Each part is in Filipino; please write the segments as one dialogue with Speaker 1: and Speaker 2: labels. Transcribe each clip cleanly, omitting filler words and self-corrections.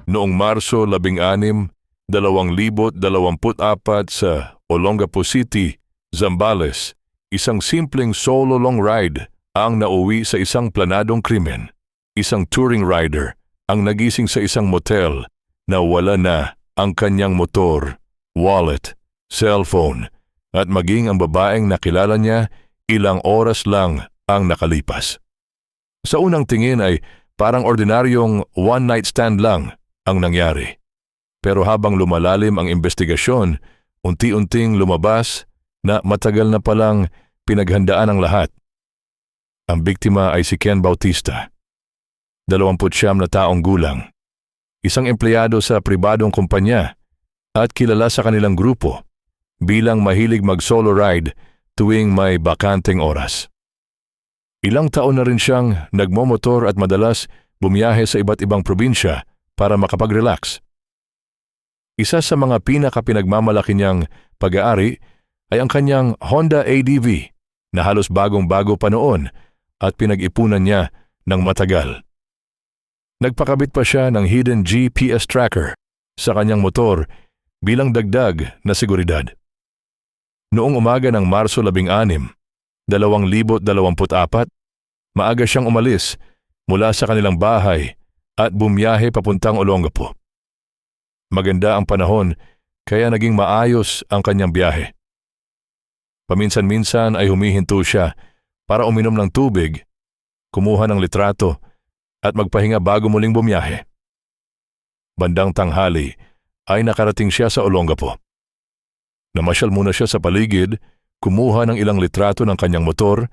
Speaker 1: Noong Marso 16, 2024 sa Olongapo City, Zambales, isang simpleng solo long ride ang nauwi sa isang planadong krimen. Isang touring rider ang nagising sa isang motel na wala na ang kanyang motor, wallet, cellphone at maging ang babaeng nakilala niya ilang oras lang ang nakalipas. Sa unang tingin ay parang ordinaryong one-night stand lang ang nangyari. Pero habang lumalalim ang investigasyon, unti-unting lumabas na matagal na palang pinaghandaan ang lahat. Ang biktima ay si Ken Bautista, 29 na taong gulang, isang empleyado sa pribadong kumpanya at kilala sa kanilang grupo bilang mahilig mag-solo ride tuwing may bakanteng oras. Ilang taon na rin siyang nagmomotor at madalas bumiyahe sa iba't ibang probinsya para makapag-relax. Isa sa mga pinakapinagmamalaki niyang pag-aari ay ang kanyang Honda ADV na halos bagong-bago pa noon at pinag-ipunan niya ng matagal. Nagpakabit pa siya ng hidden GPS tracker sa kanyang motor bilang dagdag na seguridad. Noong umaga ng Marso 16, 2024, maaga siyang umalis mula sa kanilang bahay at bumiyahe papuntang Olongapo. Maganda ang panahon kaya naging maayos ang kanyang biyahe. Paminsan-minsan ay humihinto siya para uminom ng tubig, kumuha ng litrato at magpahinga bago muling bumiyahe. Bandang tanghali ay nakarating siya sa Olongapo. Namasyal muna siya sa paligid, kumuha ng ilang litrato ng kanyang motor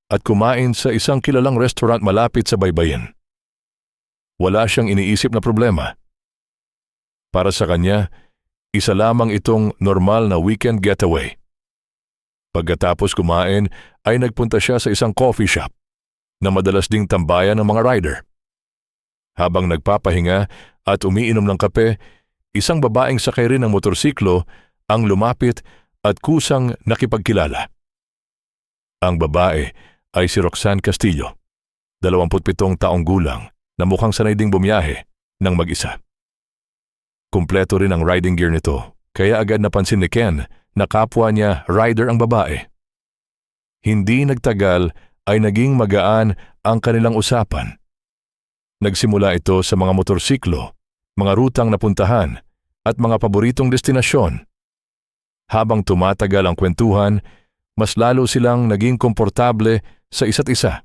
Speaker 1: at kumain sa isang kilalang restaurant malapit sa baybayin. Wala siyang iniisip na problema. Para sa kanya, isa lamang itong normal na weekend getaway. Pagkatapos kumain ay nagpunta siya sa isang coffee shop na madalas ding tambayan ng mga rider. Habang nagpapahinga at umiinom ng kape, isang babaeng sakay rin ng motorsiklo ang lumapit at kusang nakipagkilala. Ang babae ay si Roxanne Castillo, 27 taong gulang na mukhang sanay ding bumiyahe ng mag-isa. Kumpleto rin ang riding gear nito, kaya agad napansin ni Ken na kapwa niya rider ang babae. Hindi nagtagal ay naging magaan ang kanilang usapan. Nagsimula ito sa mga motorsiklo, mga rutang napuntahan at mga paboritong destinasyon. Habang tumatagal ang kwentuhan, mas lalo silang naging komportable sa isa't isa.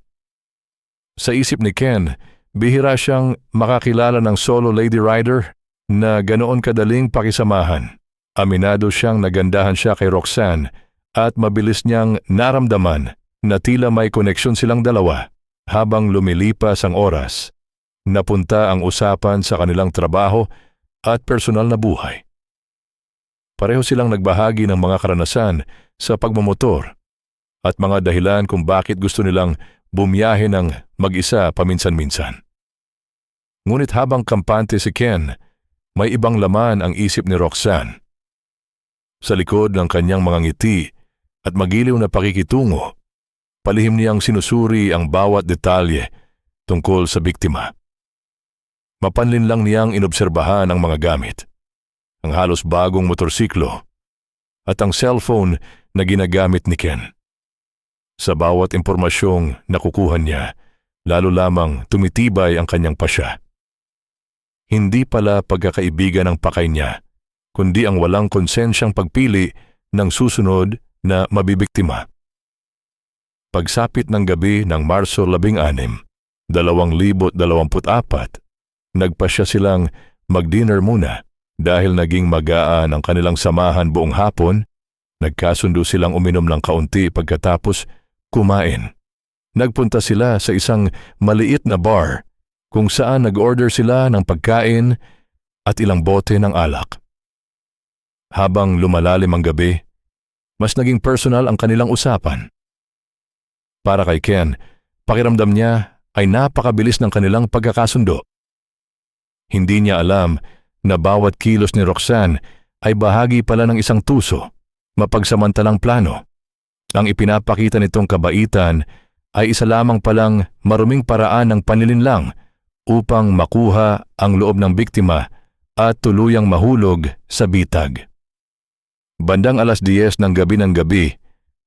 Speaker 1: Sa isip ni Ken, bihira siyang makakilala ng solo lady rider na ganoon kadaling pakisamahan. Aminado siyang nagandahan siya kay Roxanne at mabilis niyang naramdaman na tila may koneksyon silang dalawa. Habang lumilipas ang oras, napunta ang usapan sa kanilang trabaho at personal na buhay. Pareho silang nagbahagi ng mga karanasan sa pagmamotor at mga dahilan kung bakit gusto nilang bumiyahe ng mag-isa paminsan-minsan. Ngunit habang kampante si Ken, may ibang laman ang isip ni Roxanne. Sa likod ng kanyang mga ngiti at magiliw na pakikitungo, palihim niyang sinusuri ang bawat detalye tungkol sa biktima. Mapanlin lang niyang inobserbahan ang mga gamit, ang halos bagong motorsiklo at ang cellphone na ginagamit ni Ken. Sa bawat impormasyong nakukuha niya, lalo lamang tumitibay ang kanyang pasya. Hindi pala pagkakaibigan ang pakay niya, kundi ang walang konsensyang pagpili ng susunod na mabibiktima. Pagsapit ng gabi ng Marso 16, 2024, nagpasya silang mag-dinner muna dahil naging magaan ang kanilang samahan buong hapon. Nagkasundo silang uminom ng kaunti pagkatapos kumain. Nagpunta sila sa isang maliit na bar kung saan nag-order sila ng pagkain at ilang bote ng alak. Habang lumalalim ang gabi, mas naging personal ang kanilang usapan. Para kay Ken, pakiramdam niya ay napakabilis ng kanilang pagkakasundo. Hindi niya alam na bawat kilos ni Roxanne ay bahagi pala ng isang tuso, mapagsamantalang plano. Ang ipinapakita nitong kabaitan ay isa lamang palang maruming paraan ng panlilinlang upang makuha ang loob ng biktima at tuluyang mahulog sa bitag. Bandang 10:00 ng gabi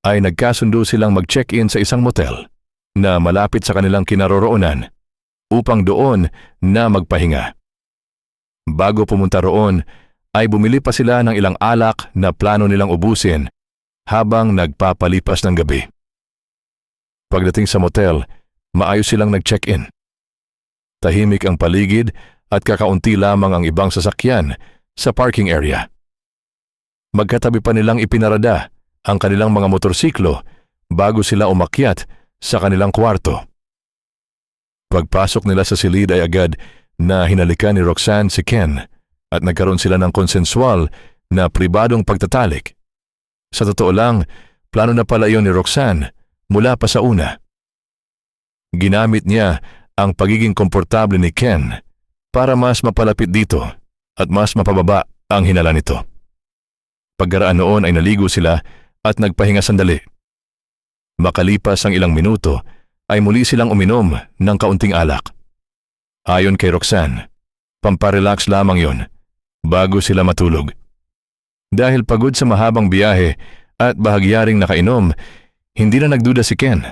Speaker 1: ay nagkasundo silang mag-check-in sa isang motel na malapit sa kanilang kinaroroonan upang doon na magpahinga. Bago pumunta roon ay bumili pa sila ng ilang alak na plano nilang ubusin habang nagpapalipas ng gabi. Pagdating sa motel, maayos silang nag-check-in. Tahimik ang paligid at kakaunti lamang ang ibang sasakyan sa parking area. Magkatabi pa nilang ipinarada ang kanilang mga motorsiklo bago sila umakyat sa kanilang kwarto. Pagpasok nila sa silid ay agad na hinalikan ni Roxanne si Ken at nagkaroon sila ng konsensual na pribadong pagtatalik. Sa totoo lang, plano na pala iyon ni Roxanne mula pa sa una. Ginamit niya ang pagiging komportable ni Ken para mas mapalapit dito at mas mapababa ang hinala nito. Pagkaraan noon ay naligo sila at nagpahinga sandali. Makalipas ang ilang minuto ay muli silang uminom ng kaunting alak. Ayon kay Roxanne, pamparelax lamang yon bago sila matulog. Dahil pagod sa mahabang biyahe at bahagyaring nakainom, hindi na nagduda si Ken.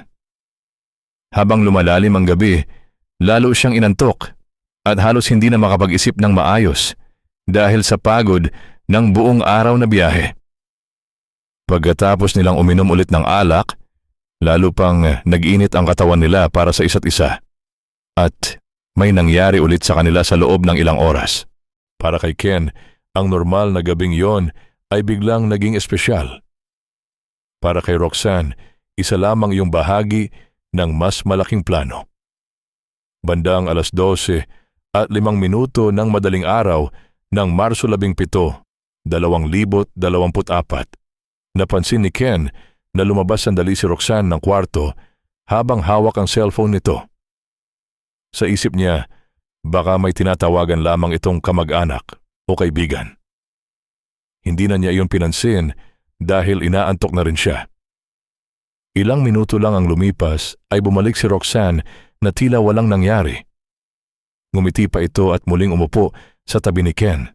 Speaker 1: Habang lumalalim ang gabi, lalo siyang inantok at halos hindi na makapag-isip ng maayos dahil sa pagod ng buong araw na biyahe. Pagkatapos nilang uminom ulit ng alak, lalo pang nag-init ang katawan nila para sa isa't isa. At may nangyari ulit sa kanila sa loob ng ilang oras. Para kay Ken, ang normal na gabing yon ay biglang naging espesyal. Para kay Roxanne, isa lamang yung bahagi ng mas malaking plano. Bandang 12:05 ng madaling araw ng Marso 17, 2024, napansin ni Ken na lumabas sandali si Roxanne ng kwarto habang hawak ang cellphone nito. Sa isip niya, baka may tinatawagan lamang itong kamag-anak o kaibigan. Hindi na niya iyon pinansin dahil inaantok na rin siya. Ilang minuto lang ang lumipas ay bumalik si Roxanne na tila walang nangyari. Ngumiti pa ito at muling umupo sa tabi ni Ken.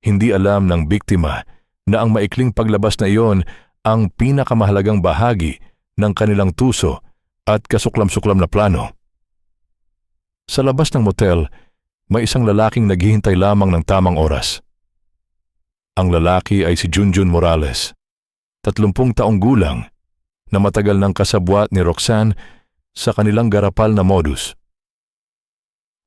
Speaker 1: Hindi alam ng biktima na ang maikling paglabas na iyon ang pinakamahalagang bahagi ng kanilang tuso at kasuklam-suklam na plano. Sa labas ng motel, may isang lalaking naghihintay lamang ng tamang oras. Ang lalaki ay si Junjun Morales, 30 taong gulang, na matagal ng kasabwat ni Roxanne sa kanilang garapal na modus.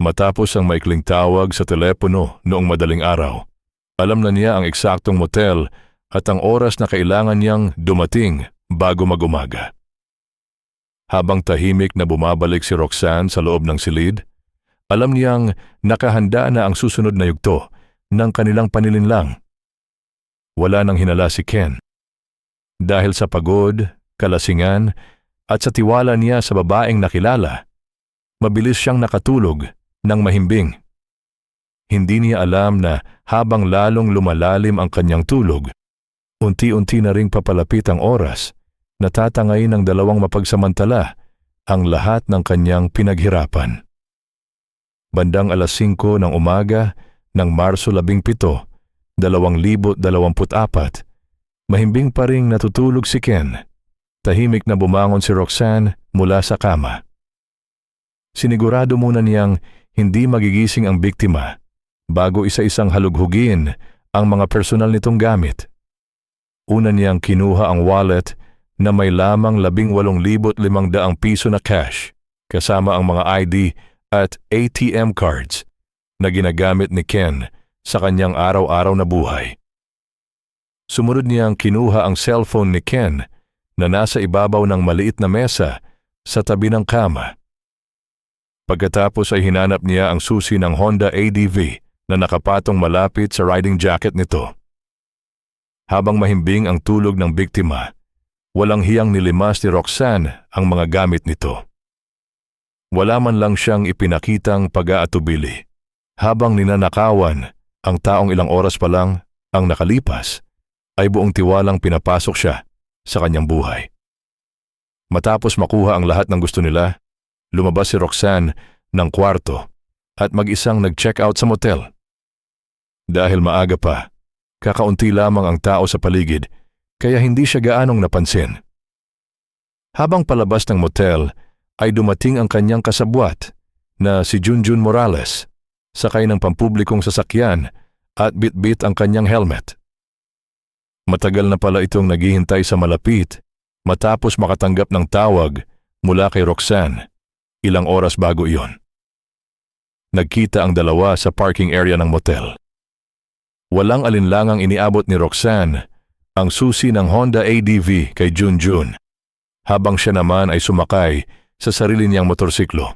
Speaker 1: Matapos ang maikling tawag sa telepono noong madaling araw, alam na niya ang eksaktong motel at ang oras na kailangan niyang dumating bago mag-umaga. Habang tahimik na bumabalik si Roxanne sa loob ng silid, alam niyang nakahanda na ang susunod na yugto ng kanilang panilinlang. Wala nang hinala si Ken. Dahil sa pagod, kalasingan at sa tiwala niya sa babaeng nakilala, mabilis siyang nakatulog ng mahimbing. Hindi niya alam na habang lalong lumalalim ang kanyang tulog, unti-unti na ring papalapit ang oras na tatangay ng dalawang mapagsamantala ang lahat ng kanyang pinaghirapan. Bandang 5:00 ng umaga ng Marso 17, 2024, mahimbing pa ring natutulog si Ken. Tahimik na bumangon si Roxanne mula sa kama. Sinigurado muna niyang hindi magigising ang biktima bago isa-isang halughugin ang mga personal nitong gamit. Una niyang kinuha ang wallet na may lamang 18,500 piso na cash kasama ang mga ID at ATM cards na ginagamit ni Ken sa kanyang araw-araw na buhay. Sumunod niyang kinuha ang cellphone ni Ken na nasa ibabaw ng maliit na mesa sa tabi ng kama. Pagkatapos ay hinanap niya ang susi ng Honda ADV na nakapatong malapit sa riding jacket nito. Habang mahimbing ang tulog ng biktima, walang hiyang nilimas ni Roxanne ang mga gamit nito. Wala man lang siyang ipinakitang pag-aatubili. Habang ninanakawan ang taong ilang oras pa lang ang nakalipas, ay buong tiwalang pinapasok siya sa kanyang buhay. Matapos makuha ang lahat ng gusto nila, lumabas si Roxanne ng kwarto at mag-isang nag-check out sa motel. Dahil maaga pa, kakaunti lamang ang tao sa paligid, kaya hindi siya gaanong napansin. Habang palabas ng motel, ay dumating ang kanyang kasabwat na si Junjun Morales, sakay ng pampublikong sasakyan at bitbit ang kanyang helmet. Matagal na pala itong naghihintay sa malapit matapos makatanggap ng tawag mula kay Roxanne, ilang oras bago iyon. Nagkita ang dalawa sa parking area ng motel. Walang alinlangang iniabot ni Roxanne ang susi ng Honda ADV kay Junjun, habang siya naman ay sumakay sa sarili niyang motorsiklo.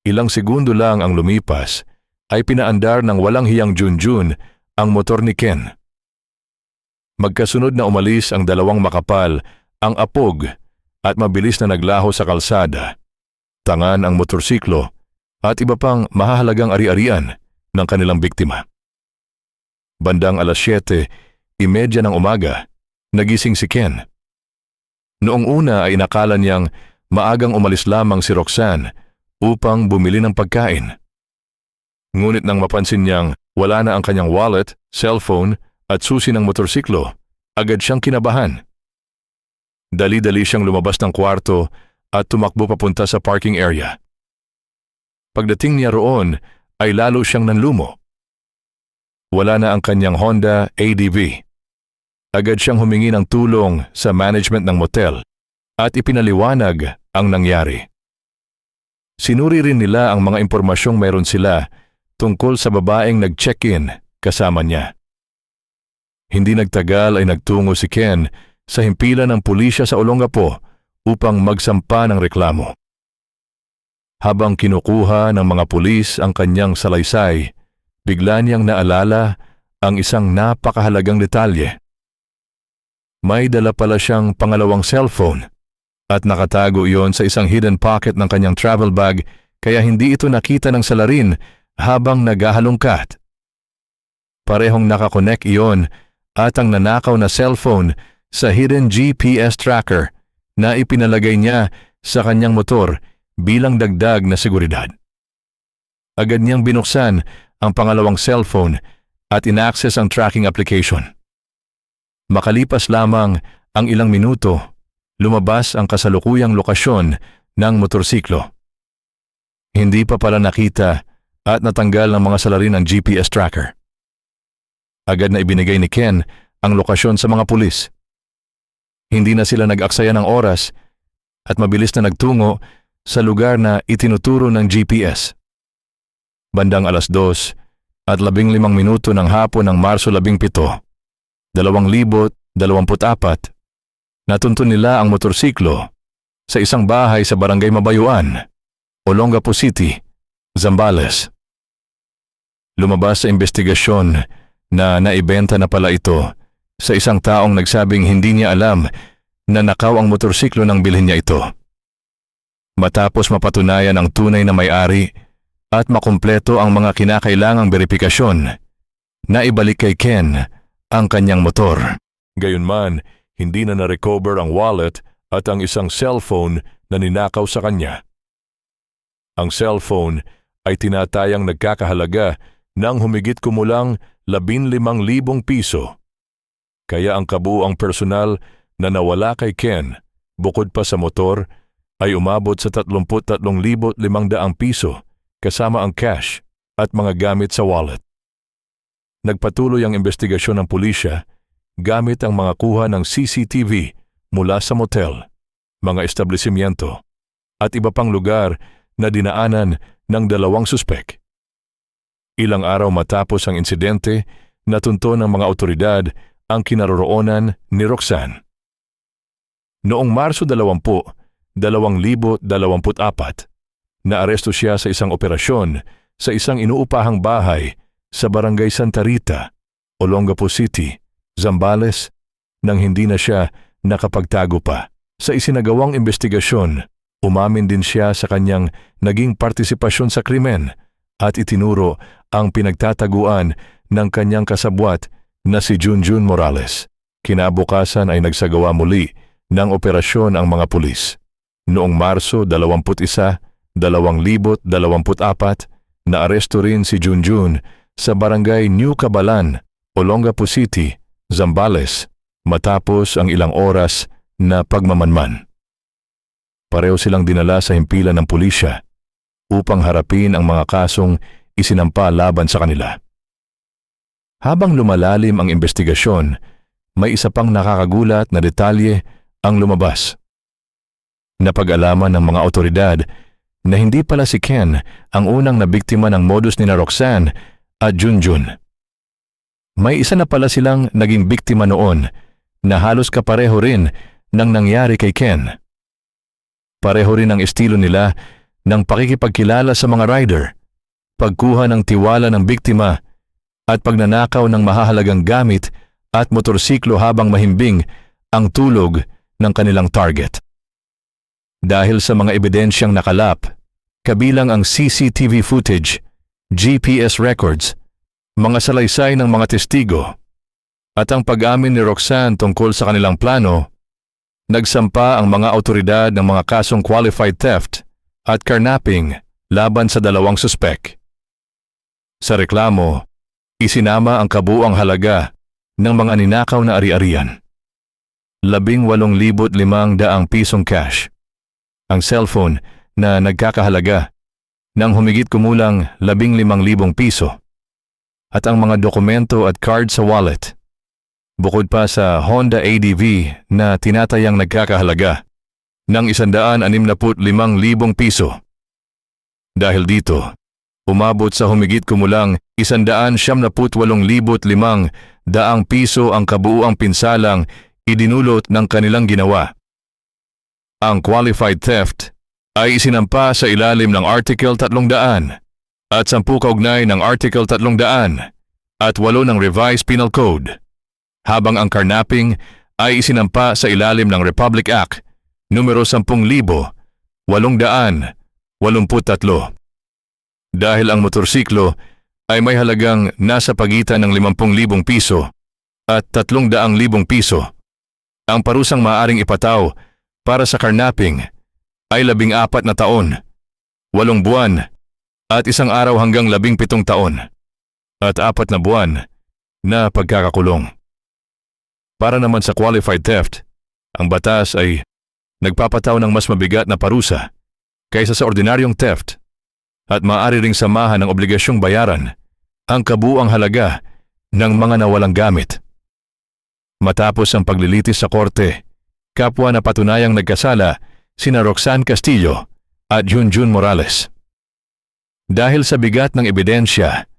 Speaker 1: Ilang segundo lang ang lumipas ay pinaandar ng walang hiyang Junjun ang motor ni Ken. Magkasunod na umalis ang dalawang makapal, ang apog, at mabilis na naglaho sa kalsada. Tangan ang motorsiklo at iba pang mahahalagang ari-arian ng kanilang biktima. Bandang 7:30 ng umaga, nagising si Ken. Noong una ay inakala niyang maagang umalis lamang si Roxanne upang bumili ng pagkain. Ngunit nang mapansin niyang wala na ang kanyang wallet, cellphone at susi ng motorsiklo, agad siyang kinabahan. Dali-dali siyang lumabas ng kwarto at tumakbo papunta sa parking area. Pagdating niya roon ay lalo siyang nanlumo. Wala na ang kanyang Honda ADV. Agad siyang humingi ng tulong sa management ng motel at ipinaliwanag ang nangyari. Sinuri rin nila ang mga impormasyong meron sila tungkol sa babaeng nag-check-in kasama niya. Hindi nagtagal ay nagtungo si Ken sa himpilan ng pulisya sa Olongapo upang magsampa ng reklamo. Habang kinukuha ng mga pulis ang kanyang salaysay, bigla niyang naalala ang isang napakahalagang detalye. May dala pala siyang pangalawang cellphone at nakatago iyon sa isang hidden pocket ng kanyang travel bag kaya hindi ito nakita ng salarin habang naghahalongkat. Parehong nakakonek iyon at ang nanakaw na cellphone sa hidden GPS tracker na ipinalagay niya sa kanyang motor bilang dagdag na seguridad. Agad niyang binuksan ang pangalawang cellphone at inaccess ang tracking application. Makalipas lamang ang ilang minuto, lumabas ang kasalukuyang lokasyon ng motorsiklo. Hindi pa pala nakita at natanggal ng mga salarin ng GPS tracker. Agad na ibinigay ni Ken ang lokasyon sa mga pulis. Hindi na sila nag-aksaya ng oras at mabilis na nagtungo sa lugar na itinuturo ng GPS. Bandang 2:15 ng hapon ng Marso 17, 2024, natuntun nila ang motorsiklo sa isang bahay sa Barangay Mabayuan, Olongapo City, Zambales. Lumabas sa investigasyon na naibenta na pala ito sa isang taong nagsabing hindi niya alam na nakaw ang motorsiklo nang bilhin niya ito. Matapos mapatunayan ang tunay na may-ari at makumpleto ang mga kinakailangang beripikasyon, naibalik kay Ken ang kanyang motor. Gayunman, hindi na na-recover ang wallet at ang isang cellphone na ninakaw sa kanya. Ang cellphone ay tinatayang nagkakahalaga ng humigit kumulang 15,000 piso. Kaya ang kabuuang personal na nawala kay Ken, bukod pa sa motor, ay umabot sa 33,500 piso kasama ang cash at mga gamit sa wallet. Nagpatuloy ang investigasyon ng pulisya gamit ang mga kuha ng CCTV mula sa motel, mga establishmento, at iba pang lugar na dinaanan ng dalawang suspek. Ilang araw matapos ang insidente, natunto ng mga otoridad ang kinaroroonan ni Roxanne. Noong Marso 20, 2024, naaresto siya sa isang operasyon sa isang inuupahang bahay sa Barangay Santa Rita, Olongapo City, Zambales, nang hindi na siya nakapagtago pa. Sa isinagawang investigasyon, umamin din siya sa kanyang naging partisipasyon sa krimen at itinuro ang pinagtataguan ng kanyang kasabwat na si Junjun Morales. Kinabukasan ay nagsagawa muli ng operasyon ang mga pulis. Noong Marso 21, 2024, naaresto rin si Junjun sa barangay New Cabalan, Olongapo City, Zambales, matapos ang ilang oras na pagmamanman. Pareho silang dinala sa himpilan ng pulisya upang harapin ang mga kasong isinampa laban sa kanila. Habang lumalalim ang investigasyon, may isa pang nakakagulat na detalye ang lumabas. Napag-alaman ng mga otoridad na hindi pala si Ken ang unang nabiktima ng modus ni Roxanne at Junjun. May isa na pala silang naging biktima noon na halos kapareho rin ng nangyari kay Ken. Pareho rin ang estilo nila ng pakikipagkilala sa mga rider, pagkuha ng tiwala ng biktima at pagnanakaw ng mahahalagang gamit at motorsiklo habang mahimbing ang tulog ng kanilang target. Dahil sa mga ebidensyang nakalap, kabilang ang CCTV footage, GPS records, mga salaysay ng mga testigo, at ang pag-amin ni Roxanne tungkol sa kanilang plano, nagsampa ang mga otoridad ng mga kasong qualified theft at carnapping laban sa dalawang suspek. Sa reklamo, isinama ang kabuuang halaga ng mga ninakaw na ari-arian. 18,500 pisong cash. Ang cellphone na nagkakahalaga ng humigit kumulang 15,000 piso. At ang mga dokumento at card sa wallet. Bukod pa sa Honda ADV na tinatayang nagkakahalaga ng 165,000 piso. Dahil dito, umabot sa humigit kumulang 178,500 piso ang kabuuang pinsalang idinulot ng kanilang ginawa. Ang qualified theft ay isinampa sa ilalim ng Article 300 at 10 kaugnay ng Article 300 at 8 ng Revised Penal Code, habang ang carnapping ay isinampa sa ilalim ng Republic Act numero 10,883. Dahil ang motorsiklo ay may halagang nasa pagitan ng 50,000 piso at 300,000 piso, ang parusang maaaring ipataw para sa carnapping ay 14 na taon, 8 buwan, at 1 araw hanggang 17 taon, at 4 na buwan na pagkakakulong. Para naman sa qualified theft, ang batas ay nagpapataw ng mas mabigat na parusa kaysa sa ordinaryong theft at maaari ring samahan ng obligasyong bayaran ang kabuuang halaga ng mga nawalang gamit. Matapos ang paglilitis sa korte, kapwa na patunayang nagkasala sina Roxanne Castillo at Junjun Morales. Dahil sa bigat ng ebidensya,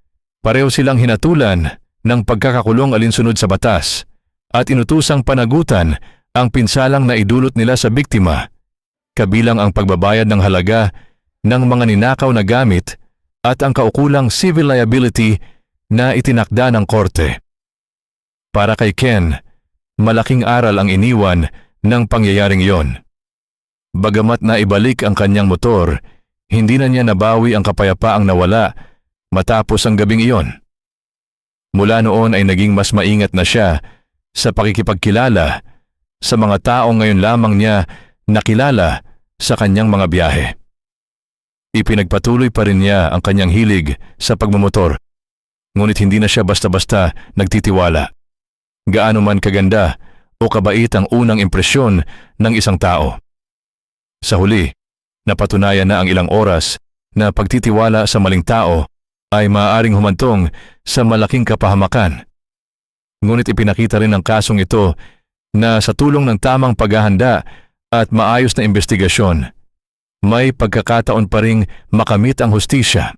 Speaker 1: pareho silang hinatulan ng pagkakakulong alinsunod sa batas at inutusang panagutan ang pinsalang naidulot nila sa biktima, kabilang ang pagbabayad ng halaga ng mga ninakaw na gamit at ang kaukulang civil liability na itinakda ng korte. Para kay Ken, malaking aral ang iniwan ng pangyayaring iyon. Bagamat naibalik ang kanyang motor, hindi na niya nabawi ang kapayapaang nawala matapos ang gabing iyon. Mula noon ay naging mas maingat na siya sa pakikipagkilala sa mga taong ngayon lamang niya nakilala sa kanyang mga biyahe. Ipinagpatuloy pa rin niya ang kanyang hilig sa pagmamotor, ngunit hindi na siya basta-basta nagtitiwala. Gaano man kaganda o kabait ang unang impresyon ng isang tao. Sa huli, napatunayan na ang ilang oras na pagtitiwala sa maling tao ay maaaring humantong sa malaking kapahamakan. Ngunit ipinakita rin ng kasong ito na sa tulong ng tamang paghahanda at maayos na investigasyon, may pagkakataon pa ring makamit ang hustisya.